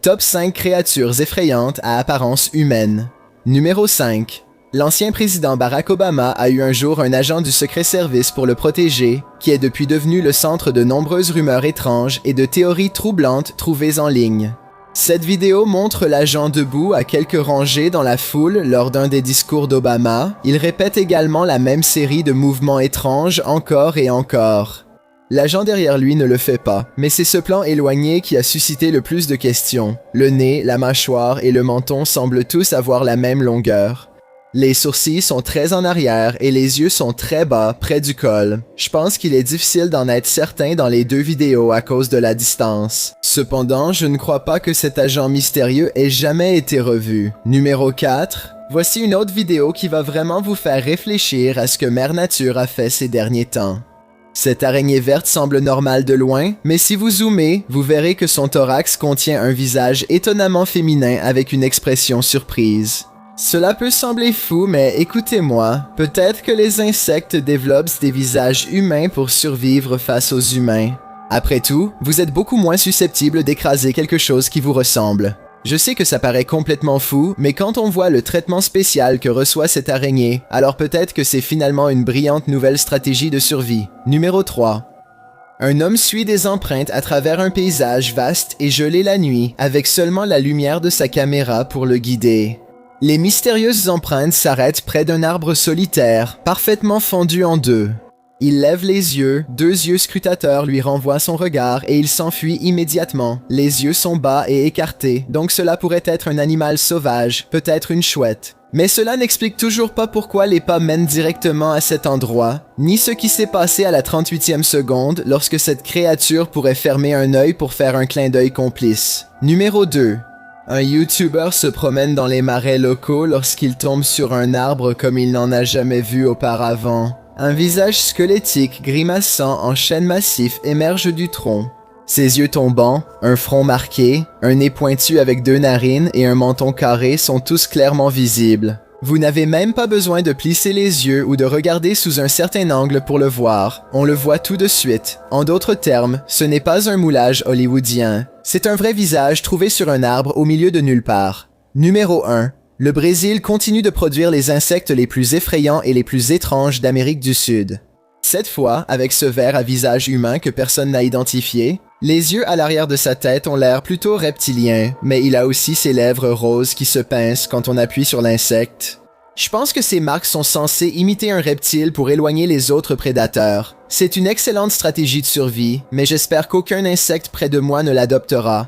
Top 5 créatures effrayantes à apparence humaine. Numéro 5. L'ancien président Barack Obama a eu un jour un agent du Secret Service pour le protéger, qui est depuis devenu le centre de nombreuses rumeurs étranges et de théories troublantes trouvées en ligne. Cette vidéo montre l'agent debout à quelques rangées dans la foule lors d'un des discours d'Obama. Il répète également la même série de mouvements étranges encore et encore. L'agent derrière lui ne le fait pas, mais c'est ce plan éloigné qui a suscité le plus de questions. Le nez, la mâchoire et le menton semblent tous avoir la même longueur. Les sourcils sont très en arrière et les yeux sont très bas, près du col. Je pense qu'il est difficile d'en être certain dans les deux vidéos à cause de la distance. Cependant, je ne crois pas que cet agent mystérieux ait jamais été revu. Numéro 4. Voici une autre vidéo qui va vraiment vous faire réfléchir à ce que Mère Nature a fait ces derniers temps. Cette araignée verte semble normale de loin, mais si vous zoomez, vous verrez que son thorax contient un visage étonnamment féminin avec une expression surprise. Cela peut sembler fou, mais écoutez-moi, peut-être que les insectes développent des visages humains pour survivre face aux humains. Après tout, vous êtes beaucoup moins susceptible d'écraser quelque chose qui vous ressemble. Je sais que ça paraît complètement fou, mais quand on voit le traitement spécial que reçoit cette araignée, alors peut-être que c'est finalement une brillante nouvelle stratégie de survie. Numéro 3. Un homme suit des empreintes à travers un paysage vaste et gelé la nuit, avec seulement la lumière de sa caméra pour le guider. Les mystérieuses empreintes s'arrêtent près d'un arbre solitaire, parfaitement fendu en deux. Il lève les yeux, deux yeux scrutateurs lui renvoient son regard et il s'enfuit immédiatement. Les yeux sont bas et écartés, donc cela pourrait être un animal sauvage, peut-être une chouette. Mais cela n'explique toujours pas pourquoi les pas mènent directement à cet endroit, ni ce qui s'est passé à la 38e seconde lorsque cette créature pourrait fermer un œil pour faire un clin d'œil complice. Numéro 2. Un YouTuber se promène dans les marais locaux lorsqu'il tombe sur un arbre comme il n'en a jamais vu auparavant. Un visage squelettique grimaçant en chêne massif émerge du tronc. Ses yeux tombants, un front marqué, un nez pointu avec deux narines et un menton carré sont tous clairement visibles. Vous n'avez même pas besoin de plisser les yeux ou de regarder sous un certain angle pour le voir. On le voit tout de suite. En d'autres termes, ce n'est pas un moulage hollywoodien. C'est un vrai visage trouvé sur un arbre au milieu de nulle part. Numéro 1. Le Brésil continue de produire les insectes les plus effrayants et les plus étranges d'Amérique du Sud. Cette fois, avec ce ver à visage humain que personne n'a identifié, les yeux à l'arrière de sa tête ont l'air plutôt reptiliens, mais il a aussi ses lèvres roses qui se pincent quand on appuie sur l'insecte. Je pense que ces marques sont censées imiter un reptile pour éloigner les autres prédateurs. C'est une excellente stratégie de survie, mais j'espère qu'aucun insecte près de moi ne l'adoptera.